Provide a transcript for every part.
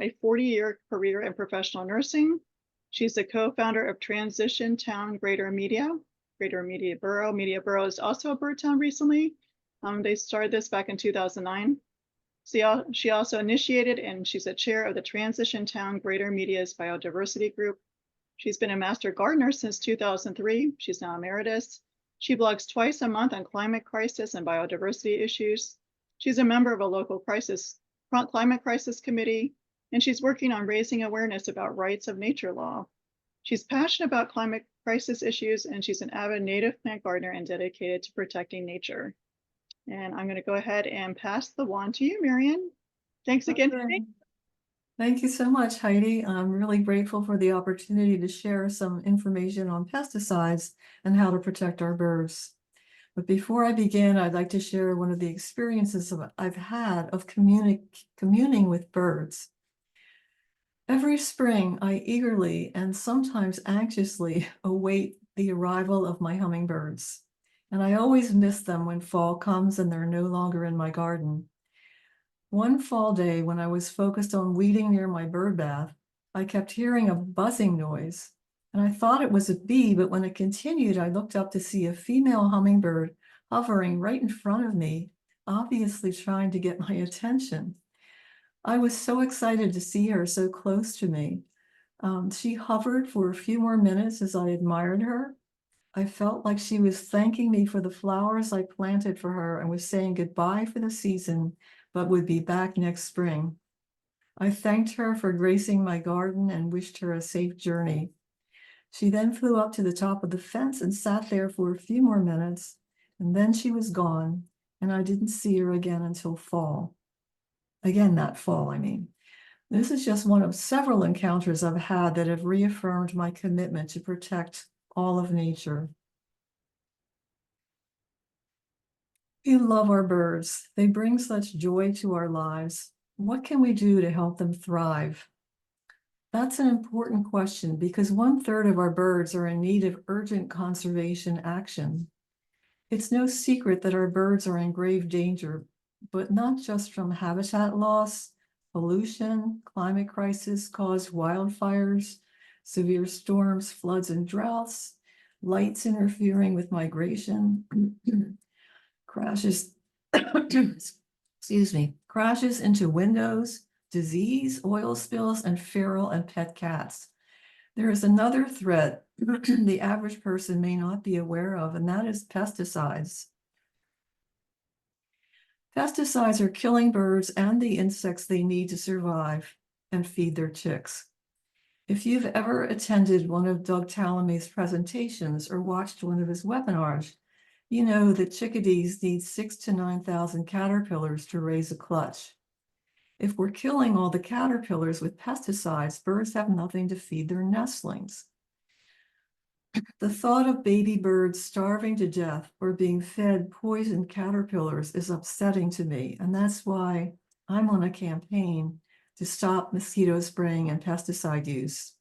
a 40-year career in professional nursing. She's the co-founder of Transition Town Greater Media Borough. Media Borough is also a bird town recently. They started this back in 2009. She also initiated and she's a chair of the Transition Town Greater Media's Biodiversity Group. She's been a master gardener since 2003. She's now emeritus. She blogs twice a month on climate crisis and biodiversity issues. She's a member of a local climate crisis committee, and she's working on raising awareness about rights of nature law. She's passionate about climate crisis issues, and she's an avid native plant gardener and dedicated to protecting nature. And I'm going to go ahead and pass the wand to you, Marion. Thanks again. Thank you so much, Heidi. I'm really grateful for the opportunity to share some information on pesticides and how to protect our birds. But before I begin, I'd like to share one of the experiences I've had of communing with birds. Every spring, I eagerly and sometimes anxiously await the arrival of my hummingbirds, and I always miss them when fall comes and they're no longer in my garden. One fall day, when I was focused on weeding near my bird bath, I kept hearing a buzzing noise, and I thought it was a bee, but when it continued, I looked up to see a female hummingbird hovering right in front of me, obviously trying to get my attention. I was so excited to see her so close to me. She hovered for a few more minutes as I admired her. I felt like she was thanking me for the flowers I planted for her and was saying goodbye for the season, but would be back next spring. I thanked her for gracing my garden and wished her a safe journey. She then flew up to the top of the fence and sat there for a few more minutes, and then she was gone, and I didn't see her again until fall. Again, that fall, I mean. This is just one of several encounters I've had that have reaffirmed my commitment to protect all of nature. We love our birds. They bring such joy to our lives. What can we do to help them thrive? That's an important question because 1/3 of our birds are in need of urgent conservation action. It's no secret that our birds are in grave danger, but not just from habitat loss, pollution, climate crisis caused wildfires, severe storms, floods, and droughts, lights interfering with migration, crashes, crashes into windows, disease, oil spills, and feral and pet cats. There is another threat the average person may not be aware of, and that is pesticides. Pesticides are killing birds and the insects they need to survive and feed their chicks. If you've ever attended one of Doug Tallamy's presentations or watched one of his webinars, you know that chickadees need 6,000 to 9,000 caterpillars to raise a clutch. If we're killing all the caterpillars with pesticides, birds have nothing to feed their nestlings. The thought of baby birds starving to death or being fed poisoned caterpillars is upsetting to me, and that's why I'm on a campaign to stop mosquito spraying and pesticide use.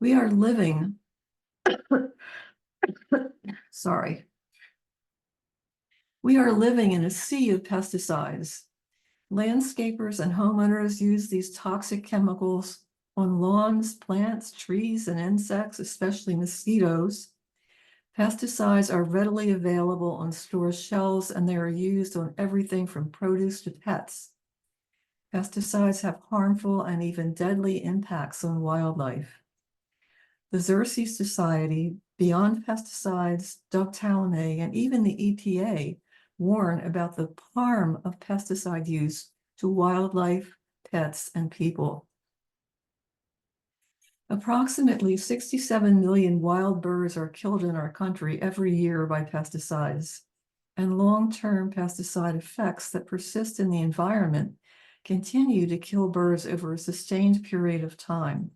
We are living, we are living in a sea of pesticides. Landscapers and homeowners use these toxic chemicals on lawns, plants, trees, and insects, especially mosquitoes. Pesticides are readily available on store shelves, and they are used on everything from produce to pets. Pesticides have harmful and even deadly impacts on wildlife. The Xerces Society, Beyond Pesticides, Doug Tallamy, and even the EPA warn about the harm of pesticide use to wildlife, pets, and people. Approximately 67 million wild birds are killed in our country every year by pesticides, and long-term pesticide effects that persist in the environment continue to kill birds over a sustained period of time.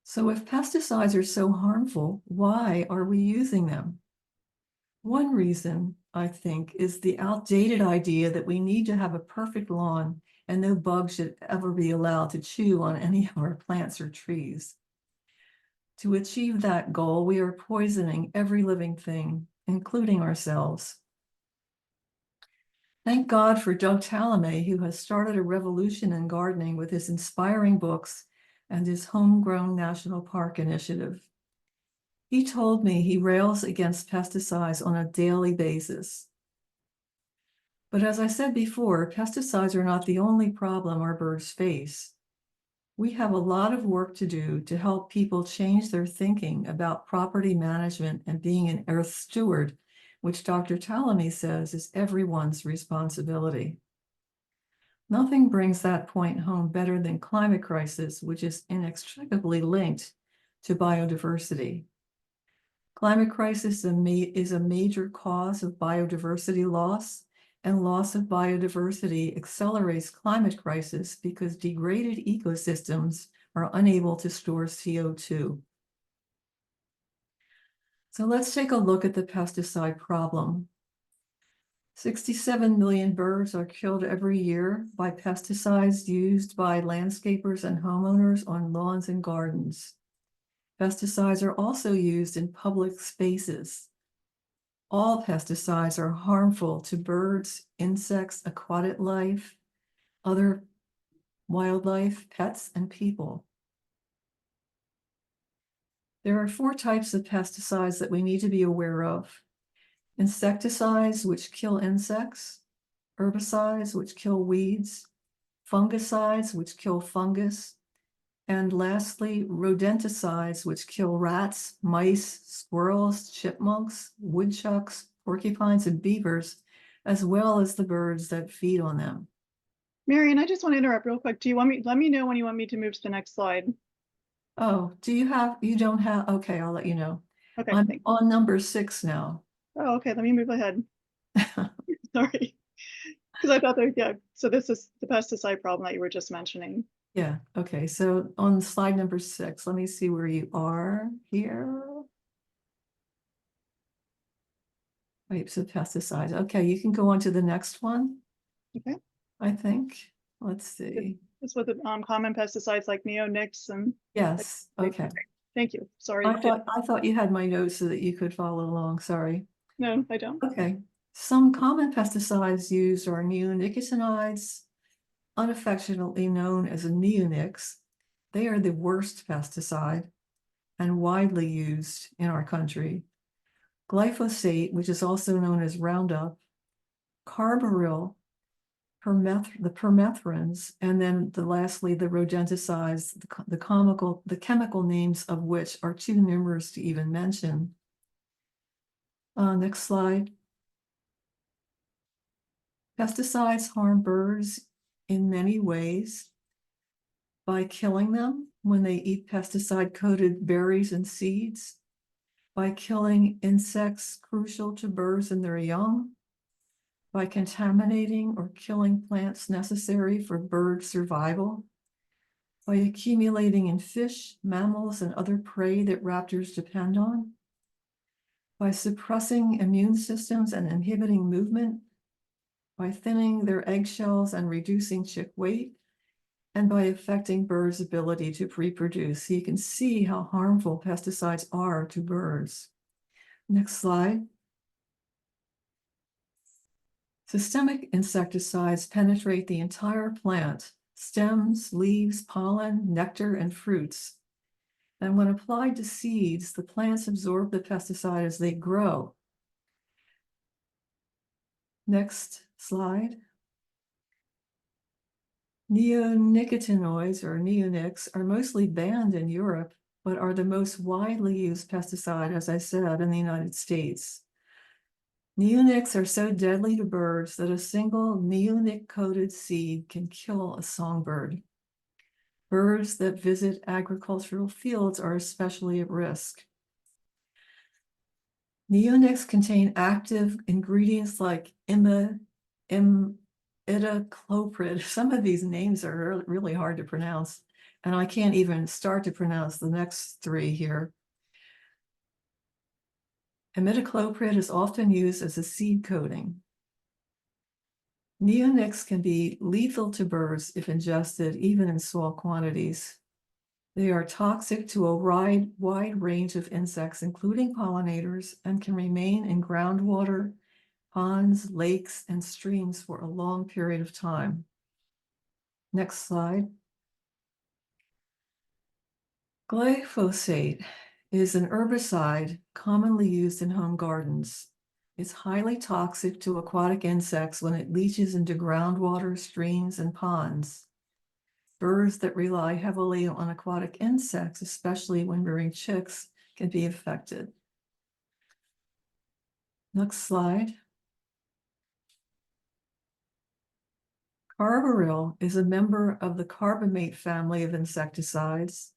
So if pesticides are so harmful, why are we using them? One reason, I think, is the outdated idea that we need to have a perfect lawn and no bugs should ever be allowed to chew on any of our plants or trees. To achieve that goal, we are poisoning every living thing, including ourselves. Thank God for Doug Tallamy, who has started a revolution in gardening with his inspiring books and his homegrown national park initiative. He told me he rails against pesticides on a daily basis. But as I said before, pesticides are not the only problem our birds face. We have a lot of work to do to help people change their thinking about property management and being an earth steward, which Dr. Tallamy says is everyone's responsibility. Nothing brings that point home better than climate crisis, which is inextricably linked to biodiversity. Climate crisis is a major cause of biodiversity loss, and loss of biodiversity accelerates climate crisis because degraded ecosystems are unable to store CO2. So let's take a look at the pesticide problem. 67 million birds are killed every year by pesticides used by landscapers and homeowners on lawns and gardens. Pesticides are also used in public spaces. All pesticides are harmful to birds, insects, aquatic life, other wildlife, pets, and people. There are 4 types of pesticides that we need to be aware of. Insecticides, which kill insects, herbicides, which kill weeds, fungicides, which kill fungus, and lastly, rodenticides, which kill rats, mice, squirrels, chipmunks, woodchucks, porcupines, and beavers, as well as the birds that feed on them. Marion, I just want to interrupt real quick. Do you want me, let me know when you want me to move to the next slide. Oh, you don't have, okay, I'll let you know. Okay, I'm thanks. on number 6 now. Oh, okay, let me move ahead. Sorry. Because I thought that, yeah, so this is the pesticide problem that you were just mentioning. Yeah, okay, so on slide number 6, let me see where you are here. Types of pesticides. Okay, you can go on to the next one. Okay. I think. Let's see. This was the common pesticides like neonics and. Yes, okay. Thank you. Sorry. I thought you had my notes so that you could follow along. Sorry. No, I don't. Okay. Some common pesticides used are neonicotinoids, unaffectionately known as neonics. They are the worst pesticide and widely used in our country. Glyphosate, which is also known as Roundup, carbaryl, the permethrins, and then lastly, the rodenticides, the chemical names of which are too numerous to even mention. Next slide. Pesticides harm birds in many ways by killing them when they eat pesticide-coated berries and seeds, by killing insects crucial to birds and their young, by contaminating or killing plants necessary for bird survival, by accumulating in fish, mammals, and other prey that raptors depend on, by suppressing immune systems and inhibiting movement, by thinning their eggshells and reducing chick weight, and by affecting birds' ability to reproduce. So you can see how harmful pesticides are to birds. Next slide. Systemic insecticides penetrate the entire plant, stems, leaves, pollen, nectar, and fruits. And when applied to seeds, the plants absorb the pesticide as they grow. Next slide. Neonicotinoids, or neonics, are mostly banned in Europe, but are the most widely used pesticide, as I said, in the United States. Neonics are so deadly to birds that a single neonic-coated seed can kill a songbird. Birds that visit agricultural fields are especially at risk. Neonics contain active ingredients like imidacloprid. Some of these names are really hard to pronounce, and I can't even start to pronounce the next 3 here. Imidacloprid is often used as a seed coating. Neonics can be lethal to birds if ingested, even in small quantities. They are toxic to a wide range of insects, including pollinators, and can remain in groundwater, ponds, lakes, and streams for a long period of time. Next slide. Glyphosate is an herbicide commonly used in home gardens. It's highly toxic to aquatic insects when it leaches into groundwater, streams, and ponds. Birds that rely heavily on aquatic insects, especially when rearing chicks, can be affected. Next slide. Carbaryl is a member of the carbamate family of insecticides.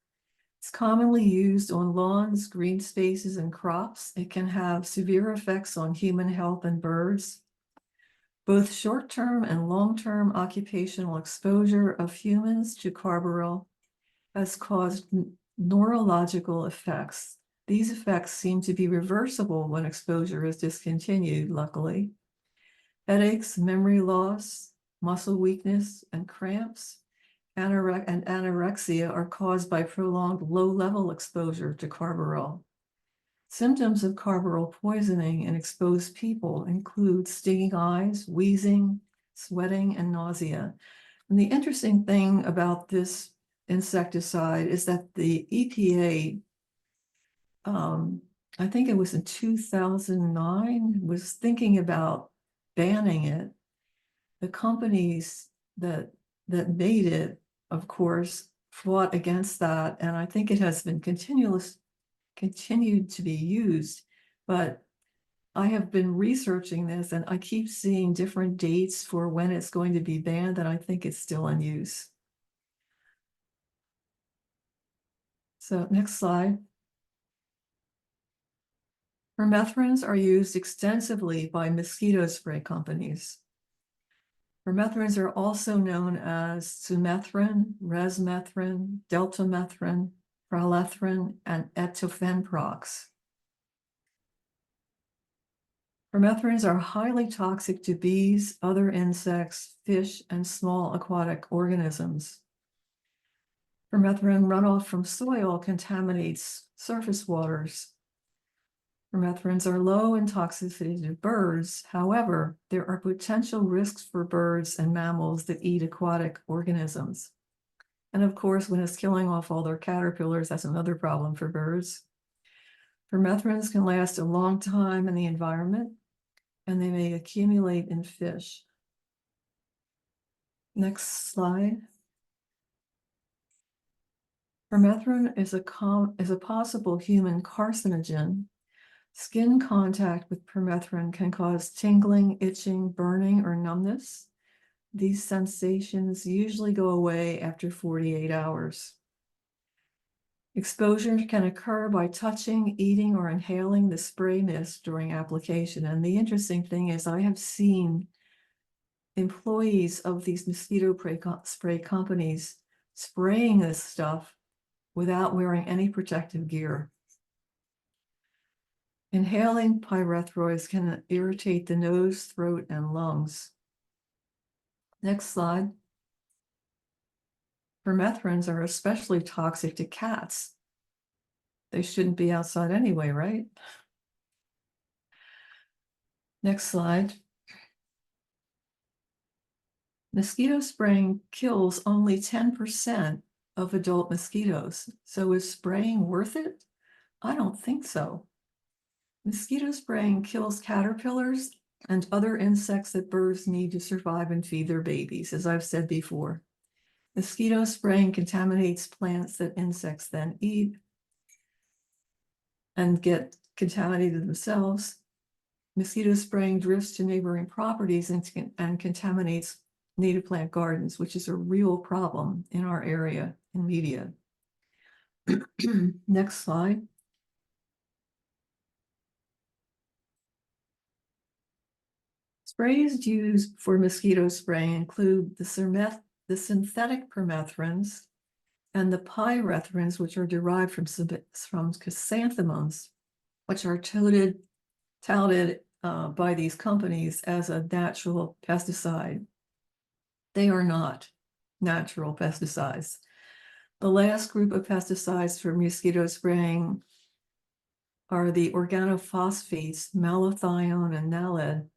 It's commonly used on lawns, green spaces, and crops. It can have severe effects on human health and birds. Both short-term and long-term occupational exposure of humans to carbaryl has caused neurological effects. These effects seem to be reversible when exposure is discontinued, luckily. Headaches, memory loss, muscle weakness, and cramps, and anorexia are caused by prolonged low-level exposure to carbaryl. Symptoms of carbaryl poisoning in exposed people include stinging eyes, wheezing, sweating, and nausea. And the interesting thing about this insecticide is that the EPA, I think it was in 2009, was thinking about banning it. The companies that made it, of course, fought against that, and I think it has been continued to be used. But I have been researching this, and I keep seeing different dates for when it's going to be banned, and I think it's still in use. So next slide. Permethrins are used extensively by mosquito spray companies. Permethrins are also known as sumethrin, resmethrin, deltamethrin, pralethrin, and etofenprox. Permethrins are highly toxic to bees, other insects, fish, and small aquatic organisms. Permethrin runoff from soil contaminates surface waters. Permethrins are low in toxicity to birds. However, there are potential risks for birds and mammals that eat aquatic organisms. And of course, when it's killing off all their caterpillars, that's another problem for birds. Permethrins can last a long time in the environment, and they may accumulate in fish. Next slide. Permethrin is a possible human carcinogen. Skin contact with permethrin can cause tingling, itching, burning, or numbness. These sensations usually go away after 48 hours. Exposure can occur by touching, eating, or inhaling the spray mist during application. And the interesting thing is I have seen employees of these mosquito spray companies spraying this stuff without wearing any protective gear. Inhaling pyrethroids can irritate the nose, throat, and lungs. Next slide. Permethrins are especially toxic to cats. They shouldn't be outside anyway, right? Next slide. Mosquito spraying kills only 10% of adult mosquitoes. So is spraying worth it? I don't think so. Mosquito spraying kills caterpillars and other insects that birds need to survive and feed their babies, as I've said before. Mosquito spraying contaminates plants that insects then eat and get contaminated themselves. Mosquito spraying drifts to neighboring properties and contaminates native plant gardens, which is a real problem in our area in media. Next slide. Sprays used for mosquito spraying include the synthetic permethrins and the pyrethrins, which are derived from chrysanthemums, which are touted by these companies as a natural pesticide. They are not natural pesticides. The last group of pesticides for mosquito spraying are the organophosphates, malathion and naled,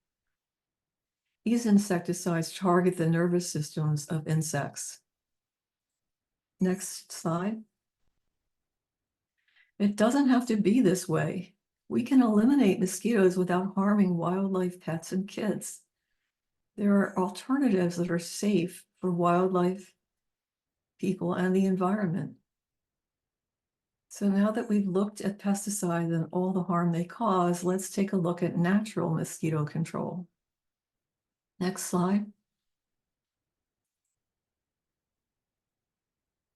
These insecticides target the nervous systems of insects. Next slide. It doesn't have to be this way. We can eliminate mosquitoes without harming wildlife, pets, and kids. There are alternatives that are safe for wildlife, people, and the environment. So now that we've looked at pesticides and all the harm they cause, let's take a look at natural mosquito control. Next slide.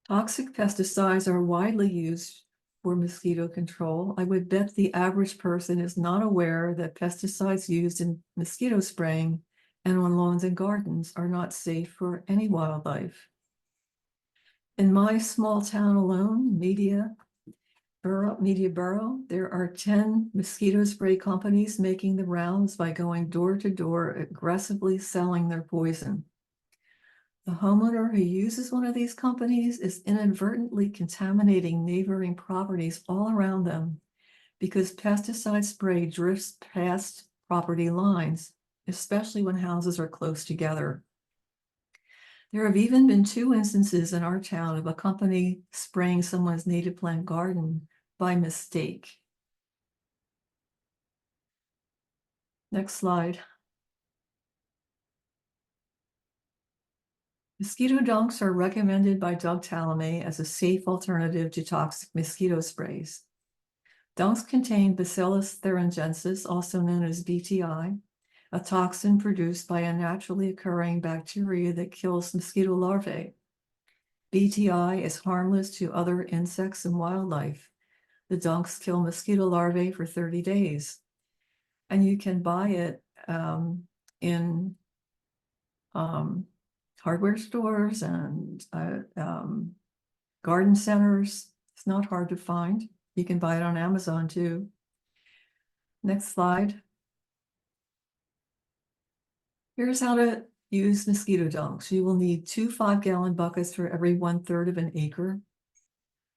Toxic pesticides are widely used for mosquito control. I would bet the average person is not aware that pesticides used in mosquito spraying and on lawns and gardens are not safe for any wildlife. In my small town alone, Media Borough, there are 10 mosquito spray companies making the rounds by going door to door, aggressively selling their poison. The homeowner who uses one of these companies is inadvertently contaminating neighboring properties all around them because pesticide spray drifts past property lines, especially when houses are close together. There have even been 2 instances in our town of a company spraying someone's native plant garden by mistake. Next slide. Mosquito dunks are recommended by Doug Talame as a safe alternative to toxic mosquito sprays. Dunks contain Bacillus thuringiensis, also known as BTI, a toxin produced by a naturally occurring bacteria that kills mosquito larvae. BTI is harmless to other insects and wildlife. The dunks kill mosquito larvae for 30 days. And you can buy it in hardware stores and garden centers. It's not hard to find. You can buy it on Amazon too. Next slide. Here's how to use mosquito dunks. You will need 2 5-gallon buckets for every 1/3 of an acre.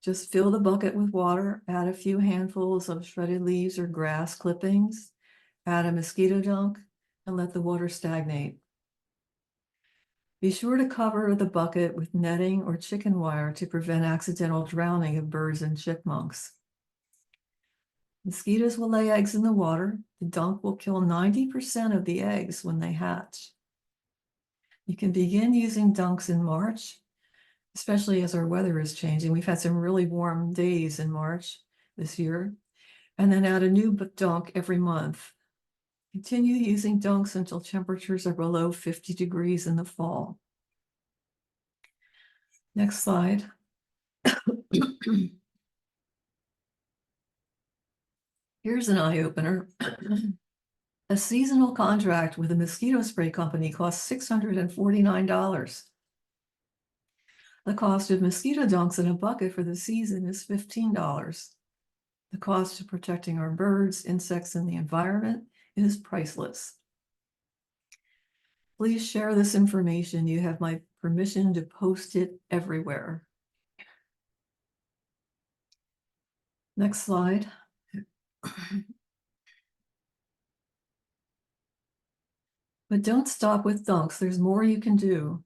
Just fill the bucket with water, add a few handfuls of shredded leaves or grass clippings, add a mosquito dunk, and let the water stagnate. Be sure to cover the bucket with netting or chicken wire to prevent accidental drowning of birds and chipmunks. Mosquitoes will lay eggs in the water. The dunk will kill 90% of the eggs when they hatch. You can begin using dunks in March, especially as our weather is changing. We've had some really warm days in March this year, and then add a new dunk every month. Continue using dunks until temperatures are below 50 degrees in the fall. Next slide. Here's an eye-opener. A seasonal contract with a mosquito spray company costs $649. The cost of mosquito dunks in a bucket for the season is $15. The cost of protecting our birds, insects, and the environment is priceless. Please share this information. You have my permission to post it everywhere. Next slide. But don't stop with dunks. There's more you can do.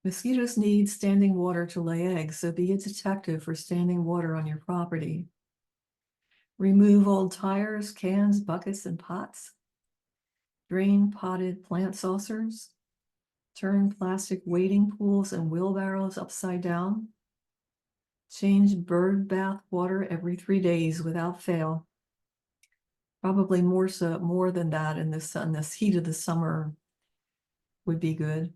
Mosquitoes need standing water to lay eggs, so be a detective for standing water on your property. Remove old tires, cans, buckets, and pots. Drain potted plant saucers. Turn plastic wading pools and wheelbarrows upside down. Change bird bath water every 3 days without fail. Probably more than that in this heat of the summer would be good.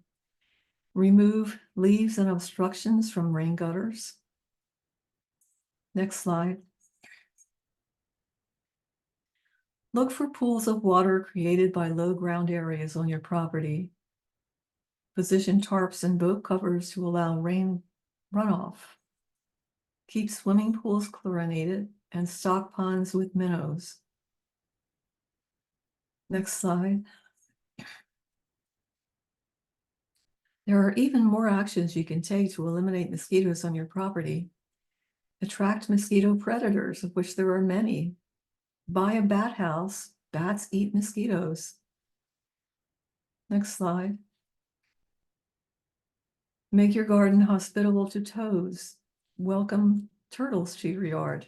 Remove leaves and obstructions from rain gutters. Next slide. Look for pools of water created by low ground areas on your property. Position tarps and boat covers to allow rain runoff. Keep swimming pools chlorinated and stock ponds with minnows. Next slide. There are even more actions you can take to eliminate mosquitoes on your property. Attract mosquito predators, of which there are many. Buy a bat house. Bats eat mosquitoes. Next slide. Make your garden hospitable to toads. Welcome turtles to your yard.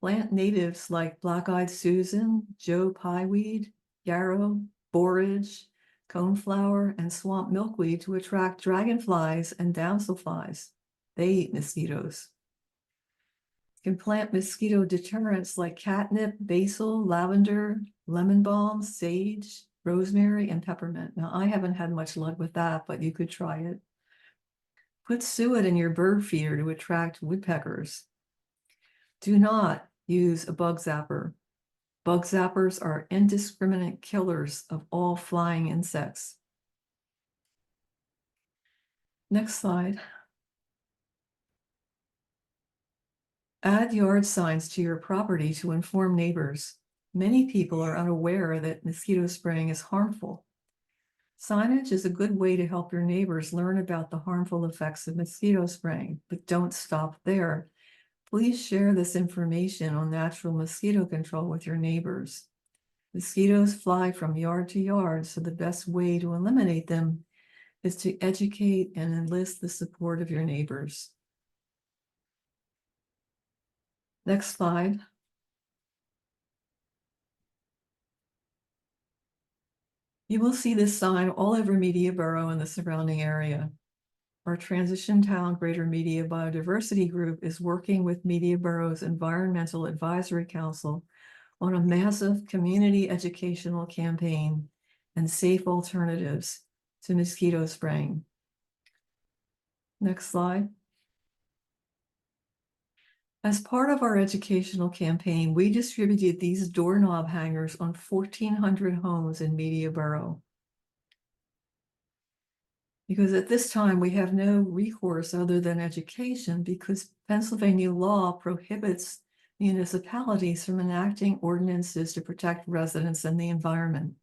Plant natives like black-eyed Susan, Joe pieweed, yarrow, borage, coneflower, and swamp milkweed to attract dragonflies and damselflies. They eat mosquitoes. You can plant mosquito deterrents like catnip, basil, lavender, lemon balm, sage, rosemary, and peppermint. Now, I haven't had much luck with that, but you could try it. Put suet in your bird feeder to attract woodpeckers. Do not use a bug zapper. Bug zappers are indiscriminate killers of all flying insects. Next slide. Add yard signs to your property to inform neighbors. Many people are unaware that mosquito spraying is harmful. Signage is a good way to help your neighbors learn about the harmful effects of mosquito spraying, but don't stop there. Please share this information on natural mosquito control with your neighbors. Mosquitoes fly from yard to yard, so the best way to eliminate them is to educate and enlist the support of your neighbors. Next slide. You will see this sign all over Media Borough and the surrounding area. Our Transition Town Greater Media Biodiversity Group is working with Media Borough's Environmental Advisory Council on a massive community educational campaign and safe alternatives to mosquito spraying. Next slide. As part of our educational campaign, we distributed these doorknob hangers on 1,400 homes in Media Borough. Because at this time, we have no recourse other than education, because Pennsylvania law prohibits municipalities from enacting ordinances to protect residents and the environment.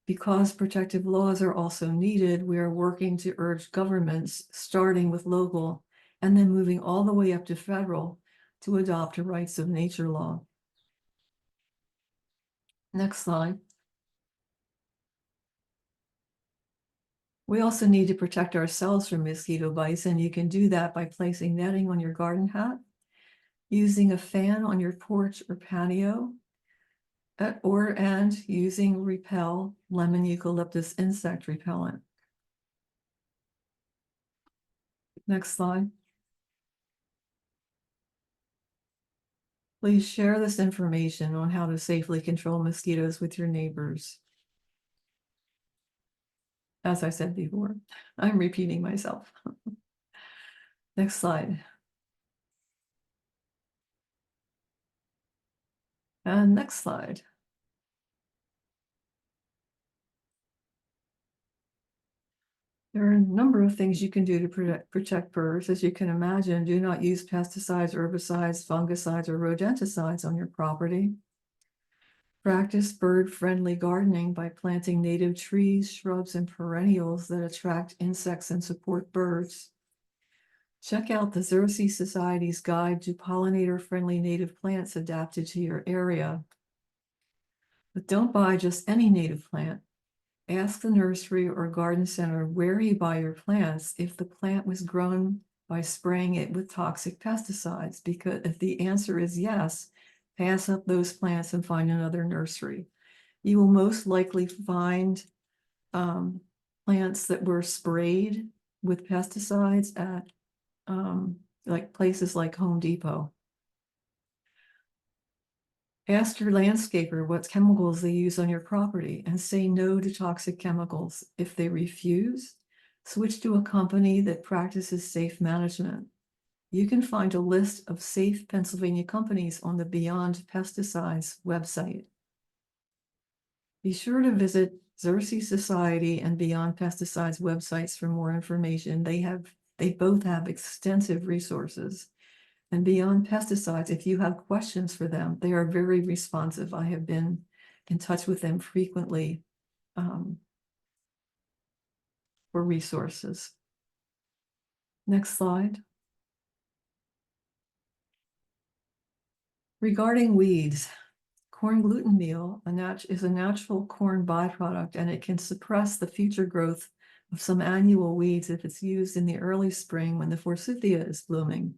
Because protective laws are also needed, we are working to urge governments, starting with local and then moving all the way up to federal, to adopt a rights of nature law. Next slide. We also need to protect ourselves from mosquito bites, and you can do that by placing netting on your garden hat, using a fan on your porch or patio, and using Repel lemon eucalyptus insect repellent. Next slide. Please share this information on how to safely control mosquitoes with your neighbors. As I said before, I'm repeating myself. Next slide. And next slide. There are a number of things you can do to protect birds. As you can imagine, do not use pesticides, herbicides, fungicides, or rodenticides on your property. Practice bird-friendly gardening by planting native trees, shrubs, and perennials that attract insects and support birds. Check out the Xerces Society's guide to pollinator-friendly native plants adapted to your area. But don't buy just any native plant. Ask the nursery or garden center where you buy your plants if the plant was grown by spraying it with toxic pesticides, because if the answer is yes, pass up those plants and find another nursery. You will most likely find plants that were sprayed with pesticides at like places like Home Depot. Ask your landscaper what chemicals they use on your property and say no to toxic chemicals. If they refuse, switch to a company that practices safe management. You can find a list of safe Pennsylvania companies on the Beyond Pesticides website. Be sure to visit Xerces Society and Beyond Pesticides websites for more information. They both have extensive resources. And Beyond Pesticides, if you have questions for them, they are very responsive. I have been in touch with them frequently for resources. Next slide. Regarding weeds, Corn gluten meal is a natural corn byproduct, and it can suppress the future growth of some annual weeds if it's used in the early spring when the forsythia is blooming.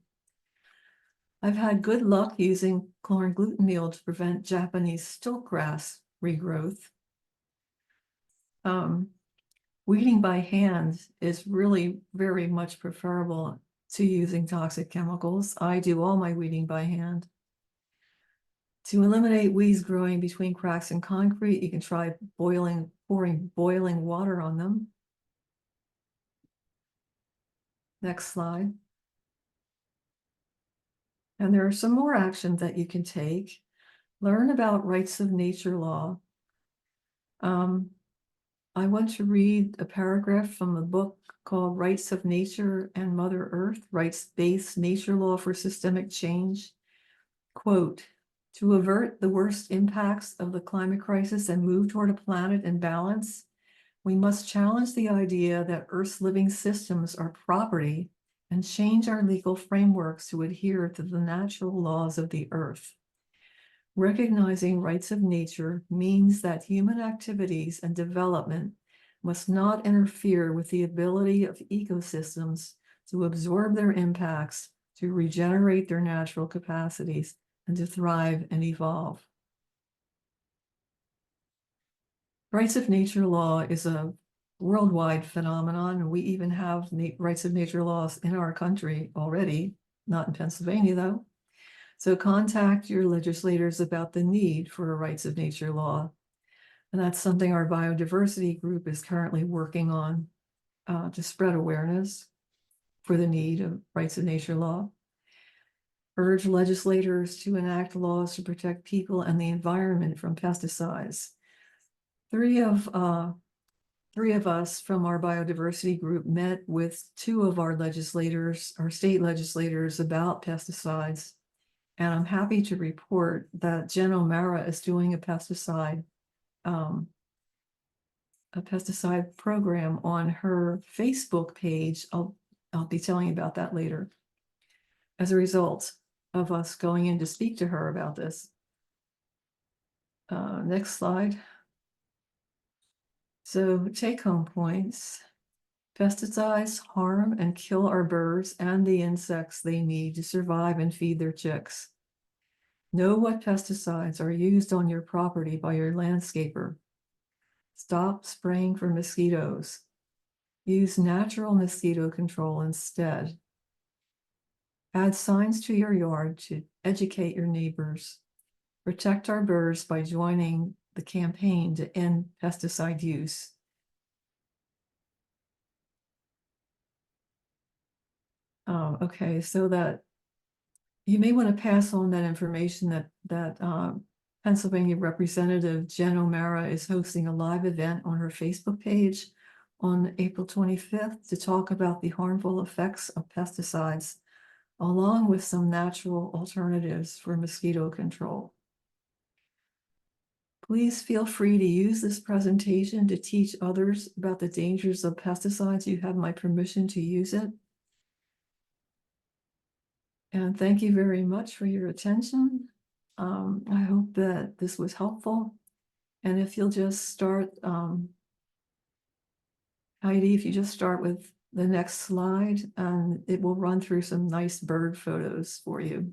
I've had good luck using corn gluten meal to prevent Japanese stiltgrass regrowth. Weeding by hand is really very much preferable to using toxic chemicals. I do all my weeding by hand. To eliminate weeds growing between cracks in concrete, you can try pouring boiling water on them. Next slide. And there are some more actions that you can take. Learn about rights of nature law. I want to read a paragraph from a book called Rights of Nature and Mother Earth, Rights-Based Nature Law for Systemic Change. Quote, to avert the worst impacts of the climate crisis and move toward a planet in balance, we must challenge the idea that Earth's living systems are property and change our legal frameworks to adhere to the natural laws of the Earth. Recognizing rights of nature means that human activities and development must not interfere with the ability of ecosystems to absorb their impacts, to regenerate their natural capacities, and to thrive and evolve. Rights of nature law is a worldwide phenomenon, and we even have rights of nature laws in our country already, not in Pennsylvania though. So contact your legislators about the need for a rights of nature law. And that's something our biodiversity group is currently working on to spread awareness for the need of rights of nature law. Urge legislators to enact laws to protect people and the environment from pesticides. Three of us from our biodiversity group met with two of our legislators, our state legislators, about pesticides. And I'm happy to report that Jen O'Mara is doing a pesticide program on her Facebook page. I'll be telling you about that later. As a result of us going in to speak to her about this. Next slide. So take-home points. Pesticides harm and kill our birds and the insects they need to survive and feed their chicks. Know what pesticides are used on your property by your landscaper. Stop spraying for mosquitoes. Use natural mosquito control instead. Add signs to your yard to educate your neighbors. Protect our birds by joining the campaign to end pesticide use. Okay, so that you may want to pass on that information that Pennsylvania Representative Jen O'Mara is hosting a live event on her Facebook page on April 25th to talk about the harmful effects of pesticides, along with some natural alternatives for mosquito control. Please feel free to use this presentation to teach others about the dangers of pesticides. You have my permission to use it. And thank you very much for your attention. I hope that this was helpful. And if you'll just start, Heidi, if you just start with the next slide, and it will run through some nice bird photos for you.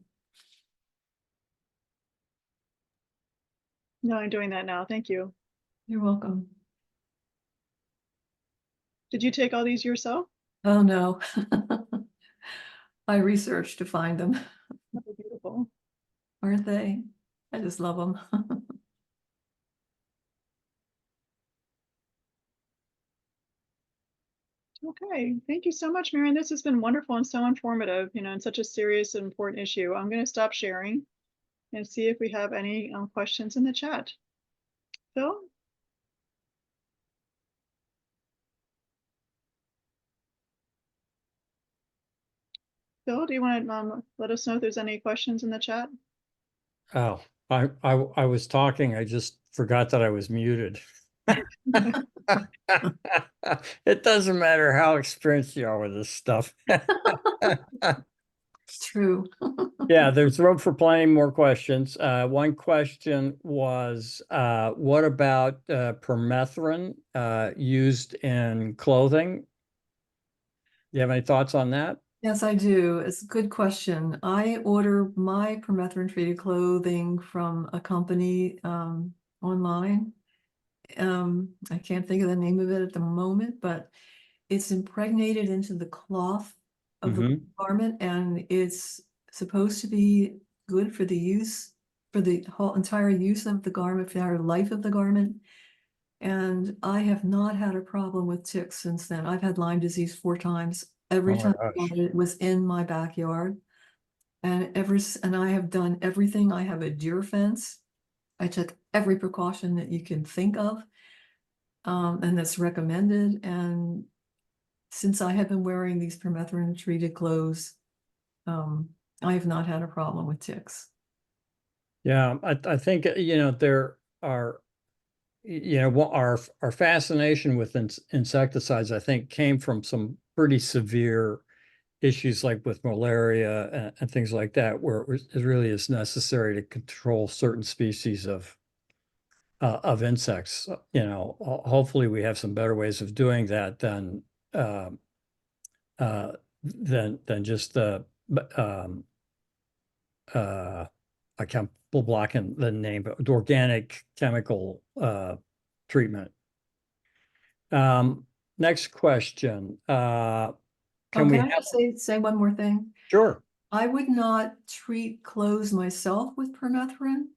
No, I'm doing that now. Thank you. You're welcome. Did you take all these yourself? Oh, no. I researched to find them. Oh, beautiful. Aren't they? I just love them. Okay, thank you so much, Marion. This has been wonderful and so informative, and such a serious and important issue. I'm going to stop sharing and see if we have any questions in the chat. Phil? Phil, do you want to let us know if there's any questions in the chat? Oh, I was talking. I just forgot that I was muted. It doesn't matter how experienced you are with this stuff. True. Yeah, there's room for plenty more questions. One question was, what about permethrin used in clothing? Do you have any thoughts on that? Yes, I do. It's a good question. I order my permethrin treated clothing from a company online. I can't think of the name of it at the moment, but it's impregnated into the cloth of the Mhm. garment, and it's supposed to be good for the use, for the whole entire use of the garment, for the entire life of the garment. And I have not had a problem with ticks since then. I've had Lyme disease 4 times. Every Oh my time I gosh. got it was in my backyard. And I have done everything. I have a deer fence. I took every precaution that you can think of, and that's recommended. And since I have been wearing these permethrin treated clothes, I have not had a problem with ticks. Yeah, I think, there are, our fascination with insecticides, I think, came from some pretty severe issues like with malaria and things like that, where it really is necessary to control certain species of insects. Hopefully we have some better ways of doing that uh, than just the uh, I can't blocking the name, but organic chemical treatment. Next question. Can we Can I have? just say one more thing? Sure. I would not treat clothes myself with permethrin,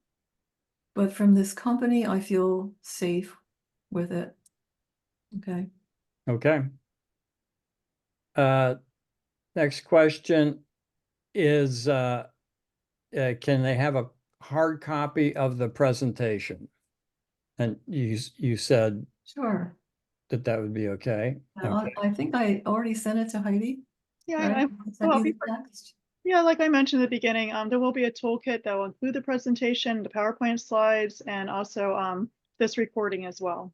but from this company, I feel safe with it. Okay. Okay. Next question is, can they have a hard copy of the presentation? And you said Sure. that would be okay. Okay. I think I already sent it to Heidi, Yeah, right? I sent well, you the text. yeah, like I mentioned at the beginning, there will be a toolkit that will include the presentation, the PowerPoint slides, and also this recording as well.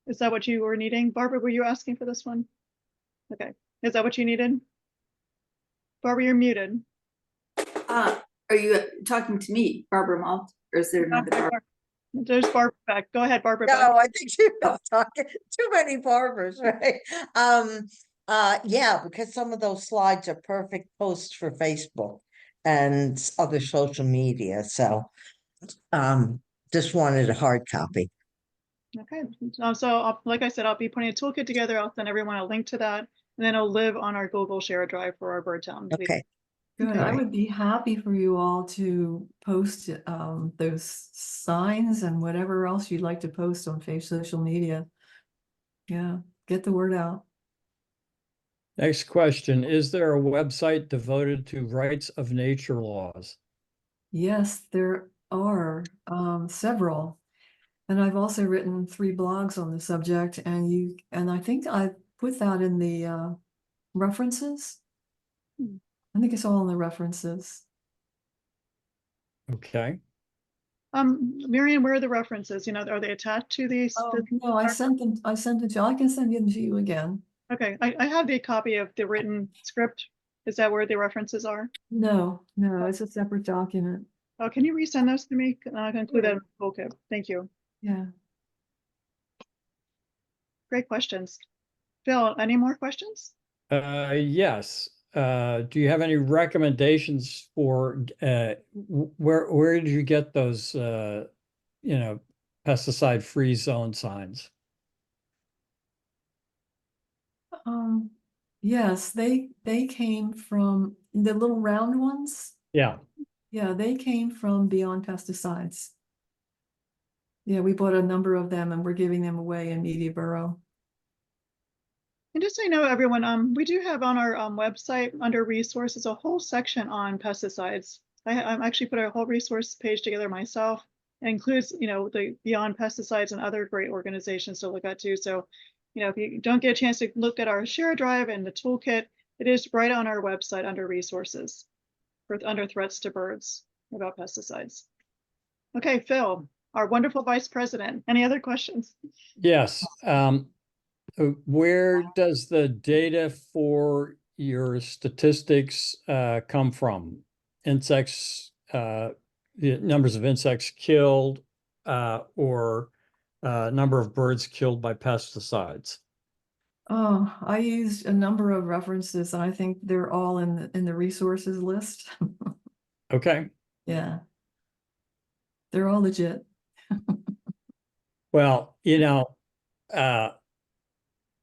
Is that what you were needing? Barbara, were you asking for this one? Okay. Is that what you needed? Barbara, you're muted. Are you talking to me, Barbara Malt, or is there another Barbara? There's Barbara back. Go ahead, Barbara. Back. No, I think you're not talking too many barbers, right? Yeah, because some of those slides are perfect posts for Facebook and other social media. So, just wanted a hard copy. Okay. Like I said, I'll be putting a toolkit together. I'll send everyone a link to that, and then it'll live on our Google Share Drive for our Birdtown. Okay. Good. Okay. I would be happy for you all to post those signs and whatever else you'd like to post on social media. Yeah, get the word out. Next question. Is there a website devoted to rights of nature laws? Yes, there are several. And I've also written 3 blogs on the subject, and I think I put that in the references. I think it's all in the references. Okay. Marion, where are the references? Are they attached to these? Oh, no, I sent them to you. I can send them to you again. Okay, I have the copy of the written script. Is that where the references are? No, it's a separate document. Oh, can you resend those to me? I can include that in the toolkit. Thank you. Yeah. Great questions. Phil, any more questions? Yes. Do you have any recommendations for where did you get those pesticide-free zone signs? Yes, they came from the little round ones. Yeah. Yeah, they came from Beyond Pesticides. Yeah, we bought a number of them and we're giving them away in Mediaborough. And just so you know, everyone, we do have on our website under resources a whole section on pesticides. I actually put a whole resource page together myself. It includes, the Beyond Pesticides and other great organizations to look at too. So, if you don't get a chance to look at our share drive and the toolkit, it is right on our website under resources, under threats to birds about pesticides. Okay, Phil, our wonderful vice president. Any other questions? Yes. Where does the data for your statistics come from? Insects, the numbers of insects killed, or number of birds killed by pesticides? Oh, I used a number of references, and I think they're all in the resources list. Okay. Yeah. They're all legit. Well, you know,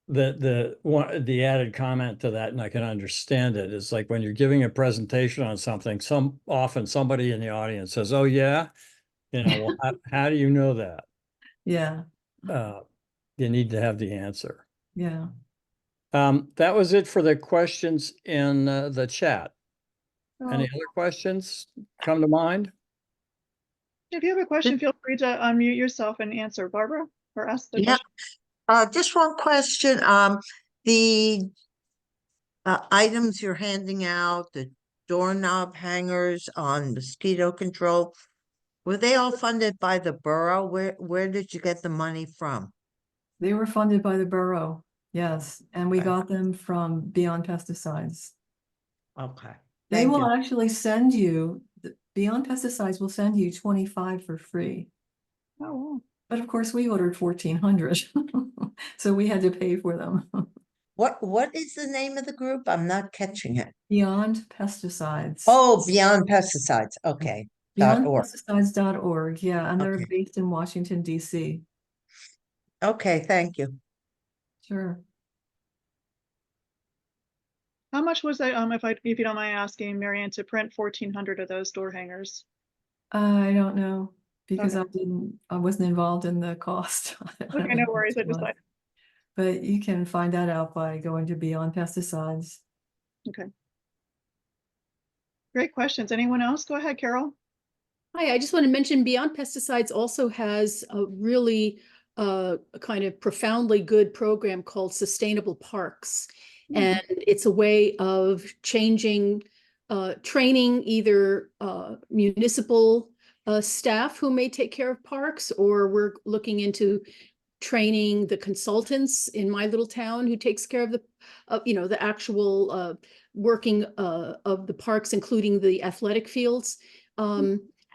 the added comment to that, and I can understand it, is like when you're giving a presentation on something, often somebody in the audience says, "Oh yeah," you know, well, how do you know that? Yeah, You need to have the answer. yeah. That was it for the questions in the chat. Any Oh, other questions come to mind? if you have a question, feel free to unmute yourself and answer, Barbara, or ask the Yeah. question. Just one question. The items you're handing out, the doorknob hangers on mosquito control, were they all funded by the borough? Where did you get the money from? They were funded by the borough, yes, and we Okay. got them from Beyond Pesticides. Okay. They Thank will you. actually send you, Beyond Pesticides will send you 25 for free. Oh, wow. But of course, we ordered 1,400, so we had to pay for them. What is the name of the group? I'm not catching it. Beyond Pesticides. Oh, Beyond Pesticides. Okay. .org. BeyondPesticides.org, yeah, and they're Okay. based in Washington, DC. Okay, thank you. Sure. How much was that, if you don't mind asking, Marion, to print 1,400 of those door hangers? I don't know, because Okay. I wasn't involved in the cost. Okay, no worries, I just, But you can find that out by going to Beyond Pesticides. okay. Great questions. Anyone else? Go ahead, Carol. Hi, I just want to mention Beyond Pesticides also has a really kind of profoundly good program called Sustainable Parks. And it's a way of changing, training either municipal staff who may take care of parks, or we're looking into training the consultants in my little town who takes care of the, the actual working of the parks, including the athletic fields.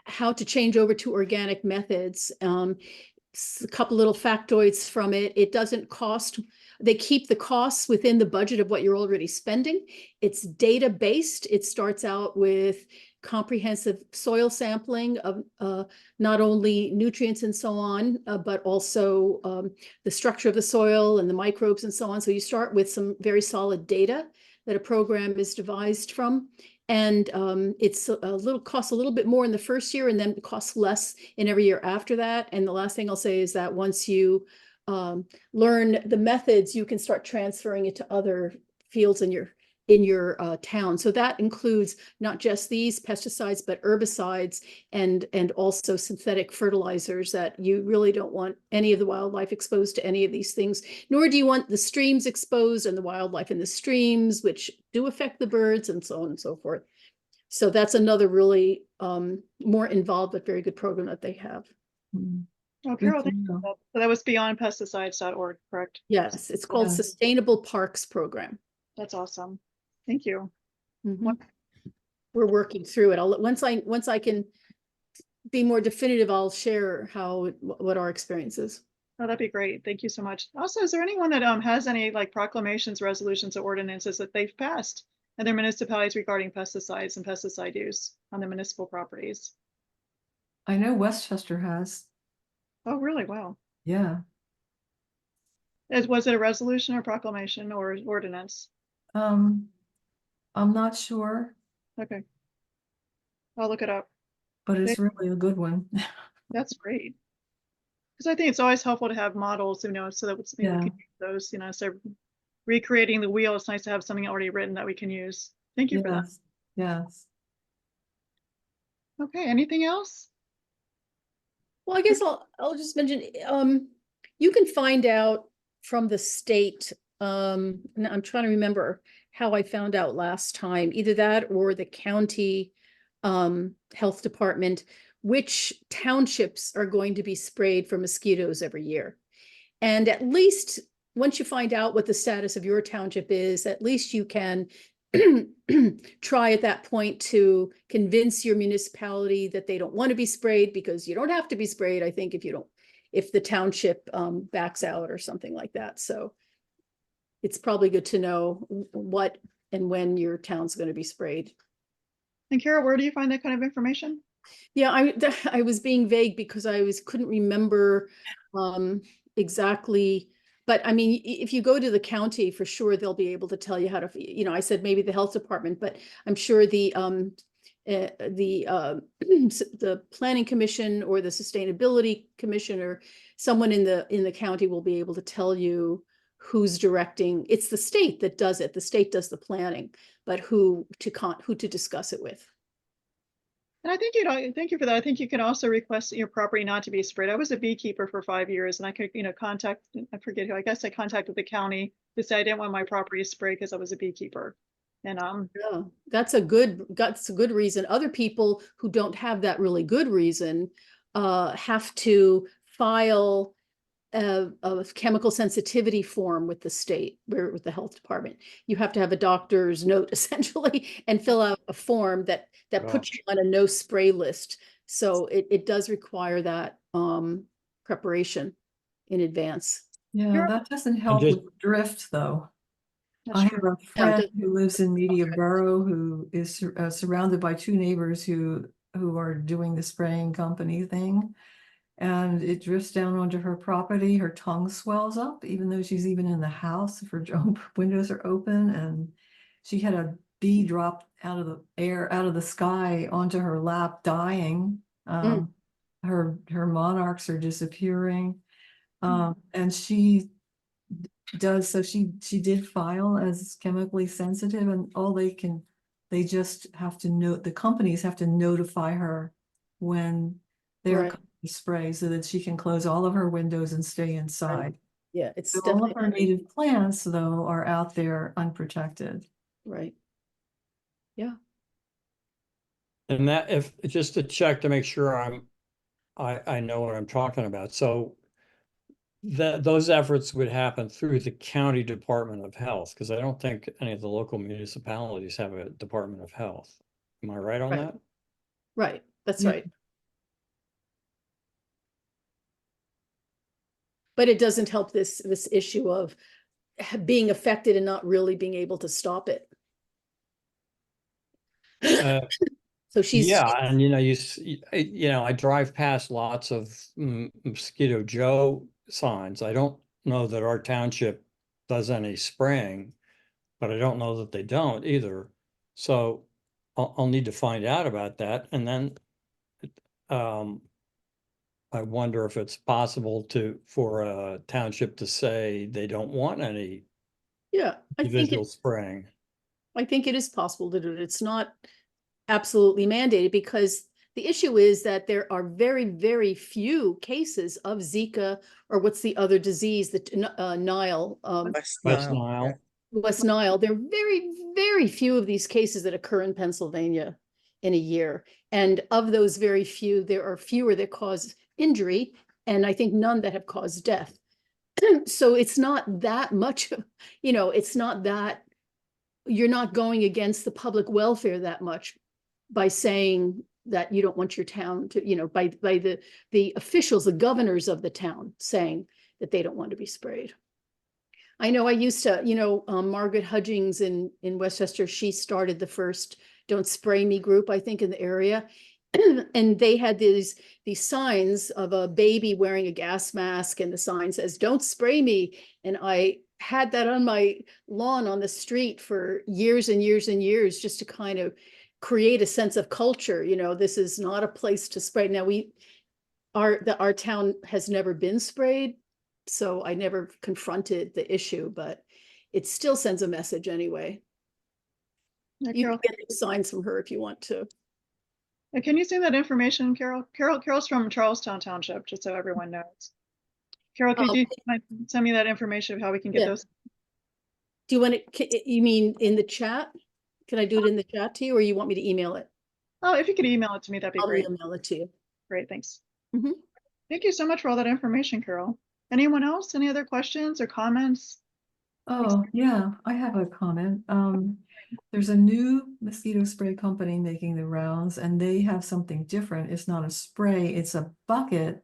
How to change over to organic methods. A couple little factoids from it. It doesn't cost, they keep the costs within the budget of what you're already spending. It's data based. It starts out with comprehensive soil sampling of not only nutrients and so on, but also the structure of the soil and the microbes and so on. So you start with some very solid data that a program is devised from. And it's costs a little bit more in the first year, and then it costs less in every year after that. And the last thing I'll say is that once you learn the methods, you can start transferring it to other fields in your town. So that includes not just these pesticides, but herbicides and also synthetic fertilizers, that you really don't want any of the wildlife exposed to any of these things, nor do you want the streams exposed and the wildlife in the streams, which do affect the birds and so on and so forth. So that's another really more involved but very good program that they have. Oh, Carol, thank you. So that was beyondpesticides.org, correct? Yes, it's called Yeah. Sustainable Parks Program. That's awesome. Thank you. Mhm. We're working through it. Once I can be more definitive, I'll share what our experience is. Oh, that'd be great. Thank you so much. Also, is there anyone that has any like proclamations, resolutions, or ordinances that they've passed in their municipalities regarding pesticides and pesticide use on the municipal properties? I know Westchester has. Oh, really? Wow. Yeah. Was it a resolution or proclamation or ordinance? I'm not sure, Okay. I'll look it up. but it's really a good one. That's great. Because I think it's always helpful to have models, so that we Yeah. can use those, instead of recreating the wheel. It's nice to have something already written that we can use. Thank you for that. Yes, yes. Okay, anything else? Well, I guess I'll just mention, you can find out from the state, and I'm trying to remember how I found out last time, either that or the county health department, which townships are going to be sprayed for mosquitoes every year. And at least once you find out what the status of your township is, at least you can try at that point to convince your municipality that they don't want to be sprayed, because you don't have to be sprayed, I think, if the township backs out or something like that. So it's probably good to know what and when your town's going to be sprayed. And Carol, where do you find that kind of information? Yeah, I was being vague because couldn't remember exactly. But I mean, if you go to the county, for sure, they'll be able to tell you how to, I said maybe the health department, but I'm sure the the planning commission or the sustainability commission or someone in the county will be able to tell you who's directing. It's the state that does it. The state does the planning, but who to discuss it with. And I think, thank you for that. I think you can also request your property not to be sprayed. I was a beekeeper for 5 years, and I could, contact, I forget who, I guess I contacted the county to say I didn't want my property sprayed because I was a beekeeper. And yeah, that's a good reason. Other people who don't have that really good reason have to file a chemical sensitivity form with the state, with the health department. You have to have a doctor's note essentially and fill out a form that puts you on a no spray list. So it does require that preparation in advance. Yeah, that doesn't help just- with drift, though. that's I true. have a friend who lives in Media Borough who is surrounded by 2 neighbors who are doing the spraying company thing. And it drifts down onto her property. Her tongue swells up, even though she's even in the house, if her windows are open. And she had a bee drop out of the air, out of the sky onto her lap, dying. Her monarchs are disappearing. And she does, so she did file as chemically sensitive, and they just have to note, the companies have to notify her when they're Right. spray so that she can close all of her windows and stay inside. Yeah, it's So all of her definitely native plants, though, are out there unprotected. right. Yeah. And that, if just to check to make sure I know what I'm talking about. So those efforts would happen through the county Department of Health, because I don't think any of the local municipalities have a Department of Health. Am I right on Right. that? Right. That's Yeah. right. But it doesn't help this issue of being affected and not really being able to stop it. So she's Yeah, and I drive past lots of Mosquito Joe signs. I don't know that our township does any spraying, but I don't know that they don't either. So I'll need to find out about that. And then I wonder if it's possible for a township to say they don't want any yeah, individual spraying. I think it is possible to do it. It's not absolutely mandated, because the issue is that there are very, very few cases of Zika, or what's the other disease, the Nile, West West Nile, Nile. West Nile. There are very, very few of these cases that occur in Pennsylvania in a year. And of those very few, there are fewer that cause injury, and I think none that have caused death. So it's not that much, it's not that you're not going against the public welfare that much by saying that you don't want your town to, by the officials, the governors of the town saying that they don't want to be sprayed. I know I used to, Margaret Hudgings in Westchester, she started the first Don't Spray Me group, I think, in the area. And they had these signs of a baby wearing a gas mask, and the sign says, "Don't spray me." And I had that on my lawn on the street for years and years and years, just to kind of create a sense of culture. This is not a place to spray. Now our town has never been sprayed, so I never confronted the issue, but it still sends a message anyway. Yeah, You Carol, can get those signs from her if you want to. can you send that information, Carol? Carol's from Charlestown Township, just so everyone knows. Carol, could you send me that information of how we can get Yeah. those? Do you want it, you mean in the chat? Can I do it in the chat to you, or you want me to email it? Oh, if you could email it to me, that'd be I'll great. email it to you. Great, thanks. Mhm. Thank you so much for all that information, Carol. Anyone else? Any other questions or comments? Oh, yeah, I have a comment. There's a new mosquito spray company making the rounds, and they have something different. It's not a spray, it's a bucket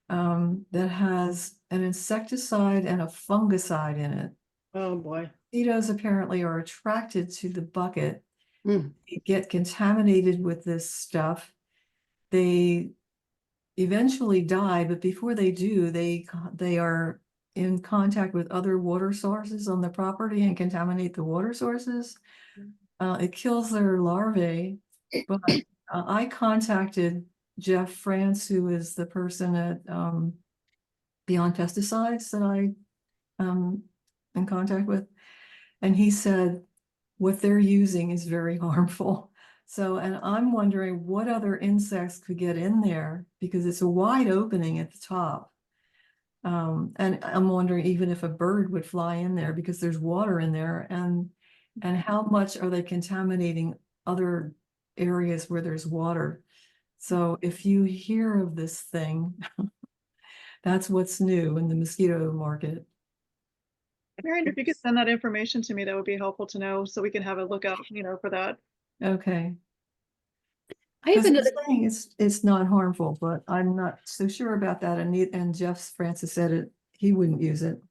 that has an insecticide and a fungicide in it. Oh, boy. Mosquitoes apparently are attracted to the bucket. Mm. They get contaminated with this stuff. They eventually die, but before they do, they are in contact with other water sources on the property and contaminate the water sources. It kills their larvae, but I contacted Jeff France, who is the person at Beyond Pesticides that I in contact with, and he said what they're using is very harmful. So, and I'm wondering what other insects could get in there because it's a wide opening at the top. And I'm wondering even if a bird would fly in there because there's water in there, and how much are they contaminating other areas where there's water. So if you hear of this thing, that's what's new in the mosquito market. Marion, if you could send that information to me, that would be helpful to know so we can have a look out, for that. Okay. I have Because another, they're saying it's not harmful, but I'm not so sure about that. And Jeff Francis said it, he wouldn't use it.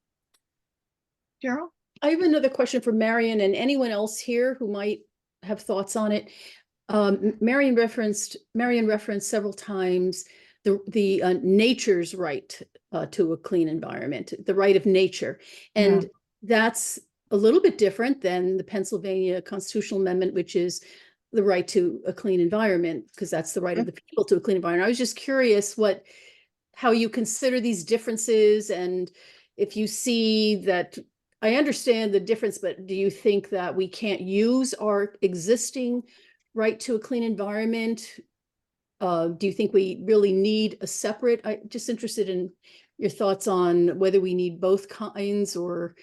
Carol? I have another question for Marion and anyone else here who might have thoughts on it. Marion referenced several times the nature's right to a clean environment, the right of nature. And that's a little bit different than the Pennsylvania constitutional amendment, which is the right to a clean environment, because that's the right of the people to a clean environment. I was just curious how you consider these differences, and if you see that. I understand the difference, but do you think that we can't use our existing right to a clean environment? Do you think we really need a separate? I'm just interested in your thoughts on whether we need both kinds, or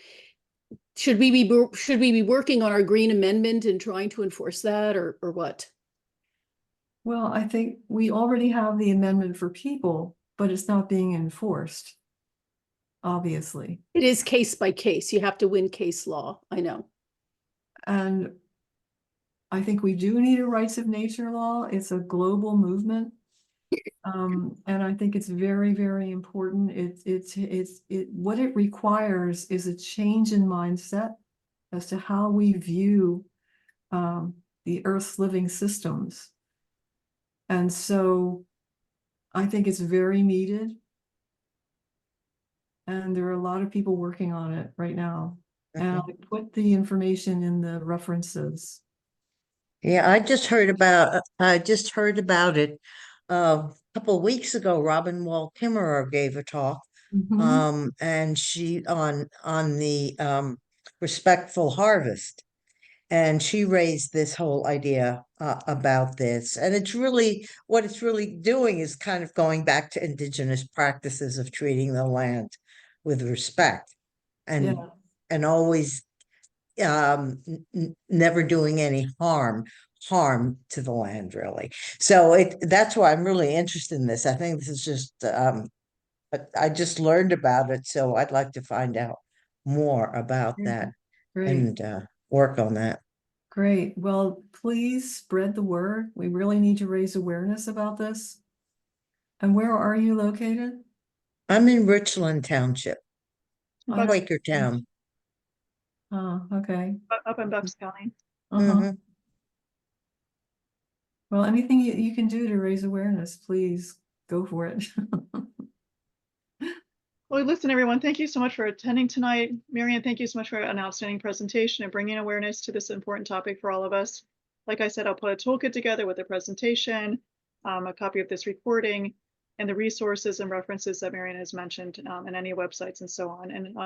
should we be working on our green amendment and trying to enforce that, or what? Well, I think we already have the amendment for people, but it's not being enforced. Obviously. It is case by case. You have to win case law. I know. And I think we do need a rights of nature law. It's a global movement. And I think it's very, very important. What it requires is a change in mindset as to how we view the Earth's living systems. And so I think it's very needed. And there are a lot of people working on it right now. And I'll put the information in the references. Yeah, I just heard about it a couple of weeks ago. Robin Wall Kimmerer gave a talk, and she on the respectful harvest, and she raised this whole idea about this. And it's really what it's really doing is kind of going back to indigenous practices of treating the land with respect and always never doing any harm to the land, really. So that's why I'm really interested in this. I think this is just I just learned about it, so I'd like to find out more about that and work on that. Great. Well, please spread the word. We really need to raise awareness about this. And where are you located? I'm in Richland Township, Bucks, Quakertown. Oh, okay. up in Bucks County. Well, anything you can do to raise awareness, please go for it. Well, listen, everyone, thank you so much for attending tonight. Marion, thank you so much for an outstanding presentation and bringing awareness to this important topic for all of us. Like I said, I'll put a toolkit together with a presentation, a copy of this recording, and the resources and references that Marion has mentioned, and any websites and so on. And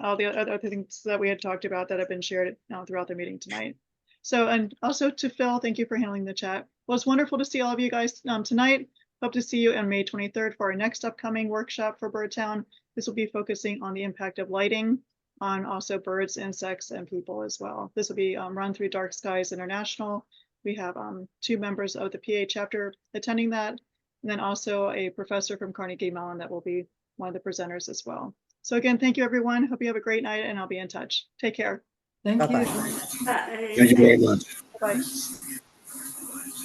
all the other things that we had talked about that have been shared throughout the meeting tonight. So, and also to Phil, thank you for handling the chat. Well, it's wonderful to see all of you guys tonight. Hope to see you on May 23rd for our next upcoming workshop for Birdtown. This will be focusing on the impact of lighting on also birds, insects, and people as well. This will be run through Dark Skies International. We have 2 members of the PA chapter attending that, and then also a professor from Carnegie Mellon that will be one of the presenters as well. So again, thank you, everyone. Hope you have a great night, and I'll be in touch. Take care. Thank you. Bye-bye. Bye. Thank you very much. Bye.